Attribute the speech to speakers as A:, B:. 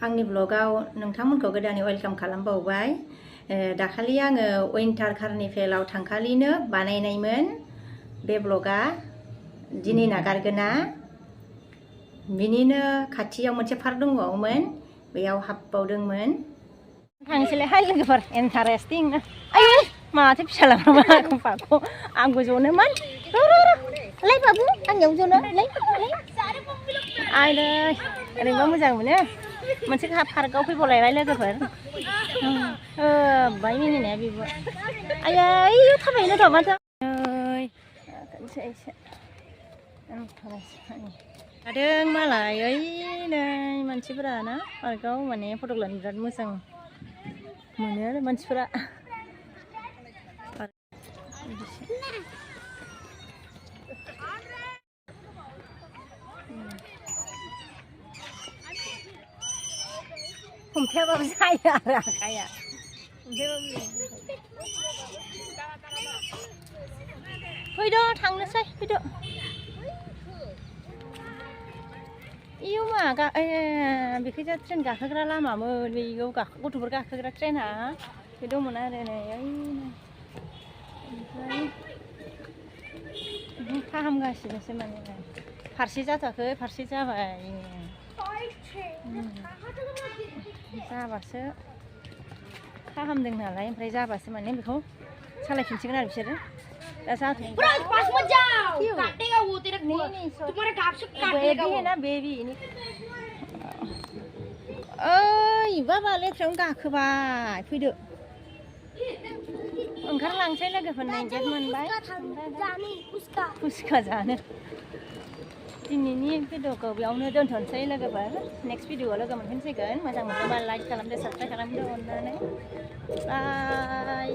A: आंनि ब्लगाव नोंथांमोनखौ गोदानै वेलकाम खालामबावबाय। दाखालि आङो उइन्टार कार्निभेलाव थांखालिनो बानायनायमोन बे ब्लगा दिनै नागारगोना। बिनिनो खाथियाव मोनसे पार्क दंबावोमोन, बेयाव हाबबावदोंमोन। थांसैलाय हाय लोगोफोर, इन्टारेस्टिं ना। आयु माथो फिसालाफ्रा पार्कखौ आंबो जनोमोन। लै बाबु आंनियाव जनो लै आयदै ओरैबा मोजां मोनो। मोनसे पार्कआव फैबावलायबाय लोगोफोर। बाय मिनिनाया बेबो। आयै थाबायनो र' माथो। थादों मालाय ओइ नै मानसिफोरा ना पार्कआव माने फट' लानो बिराद मोजां मोनो आरो मानसिफोरा। हमथायाबाबो जायो आरो आखाया फैदो थांनोसै फैदो। इयो मा बेखैजा ट्रेन गाखोग्रा लामामोन, बेयाव गथ'फोर गाखोग्रा ट्रेना बे दंमोन आरो नै ओमफ्राय फाहामगासिनोसो माने फारसे जाथ'वाखै फारसे जाबाय। जाबासो फाहामदों नालाय, ओमफ्राय जाबासो माने बेखौ सालायफिनसिगोन आरो बिसोरो। दा जाथ'वाखै। ओइ बाबा लेथ्रायावनो गाखोबाय, फैदो ओंखारलांसै लोगोफोर। नै गेट मोनबाय फुसका जानो। दिनैनि भिडिअखौ बेयावनो दोनथ'नोसै लोगोफोर। नेक्स्ट भिडिअआव लोगो मोनफिनसिगोन। मोजां मोनोबा लाइक खालामदो, साबस्क्राइब खालामदो अननानै। बाय।